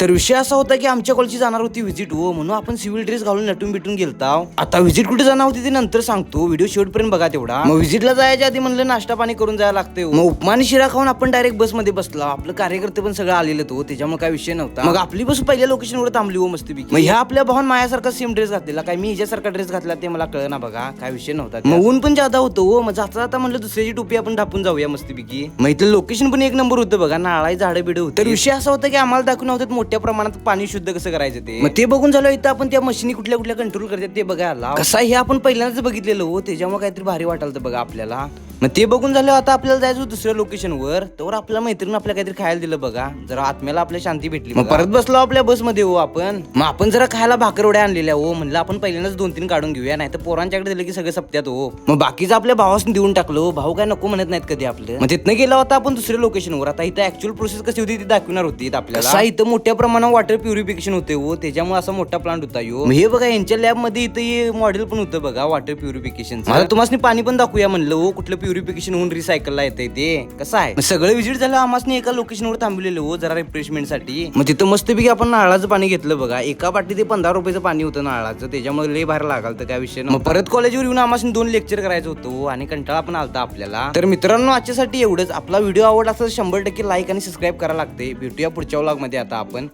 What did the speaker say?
तर विषय असा होता की आमच्या कॉलेजची जाणार होती व्हिजिट हो, म्हणून आपण सिव्हिल ड्रेस घालून नटून बिटून गेलताव. आता व्हिजिट कुठे जाणार होती ते नंतर सांगतो, व्हिडिओ शेवटपर्यंत बघा तेवढा. मग व्हिजिटला जायच्या आधी म्हणलं नाश्ता पाणी करून जायला लागते. मग उपमा आणि शिरा खाऊन आपण डायरेक्ट बसमध्ये बसला. आपलं कार्यकर्ते पण सगळं आलेलं तो, त्याच्यामुळे काय विषय नव्हता. मग आपली बस पहिल्या लोकेशनवर थांबली हो मस्तपैकी. मग ह्या आपल्या भावान माझ्यासारखा सेम ड्रेस घातलेला, काय मी ह्याच्यासारखा ड्रेस घातला ते मला कळलं ना बघा, काय विषय नव्हता. मग ऊन पण जादा होतं हो, मग जाता जाता म्हणलं दुसऱ्याची टोपी आपण ढापून जाऊया मस्तपैकी. मग इथलं लोकेशन पण एक नंबर होतं बघा, नाळाई झाडं बिडं होतं. तर विषय असा होता की आम्हाला दाखवून होतं मोठ्या प्रमाणात पाणी शुद्ध कसं करायचं ते. मग ते बघून झालं इथं आपण त्या मशीनी कुठल्या कुठल्या कंट्रोल करतात ते बघायला. कसं हे आपण पहिल्यांदाच बघितलेलं हो, त्याच्यामुळे काहीतरी भारी वाटायला बघा आपल्याला. मग ते बघून झालं आता आपल्याला जायचं दुसऱ्या लोकेशनवर. तर आपल्या मैत्रीण आपल्या काहीतरी खायला दिलं बघा, जरा आत्म्याला आपल्या शांती भेटली. मग परत बसलो आपल्या बसमध्ये हो आपण. मग आपण जरा खायला भाकरवड्या आणलेल्या हो, म्हणलं आपण पहिल्यांदाच 2-3 काढून घेऊया, नाही तर पोरांच्याकडे दिलं की सगळं सप्त्यात हो. मग बाकीचं आपल्या भावासने देऊन टाकलो, भाऊ काय नको म्हणत नाहीत कधी आपलं. मग तिथनं गेला होता आपण दुसऱ्या लोकेशनवर. आता इथं ऍक्च्युअल प्रोसेस कशी होती ती दाखवणार होती आपल्याला. इथं मोठ्या प्रमाणात वॉटर प्युरिफिकेशन होते हो, त्याच्यामुळे असा मोठा प्लांट होता यो. हे बघा यांच्या लॅब मध्ये इथं मॉडेल पण होतं बघा वॉटर प्युरिफिकेशन. मला तुम्हाला पाणी पण दाखवूया म्हणलं हो, कुठलं प्युरिफिकेशन होऊन रिसायकलला येते ते कसं आहे. सगळं विजिट झालं, आम्हाला एका लोकेशनवर थांबलेलं हो जरा रिफ्रेशमेंट साठी. मग तिथं मस्तपैकी आपण नारळाचं पाणी घेतलं बघा, एका बाटली ते 15 रुपयाचं पाणी होतं नारळाचं, त्याच्यामुळे लय बाहेर लागाल तर काय विषय. मग परत कॉलेजवर येऊन आम्हाला 2 लेक्चर करायचं होतं आणि कंटाळा पण आलता आपल्याला. तर मित्रांनो आजच्यासाठी एवढंच. आपला व्हिडिओ आवडला असेल 100% लाईक आणि सबस्क्राईब करायला लागते. भेटूया पुढच्या व्लॉग मध्ये आता आपण.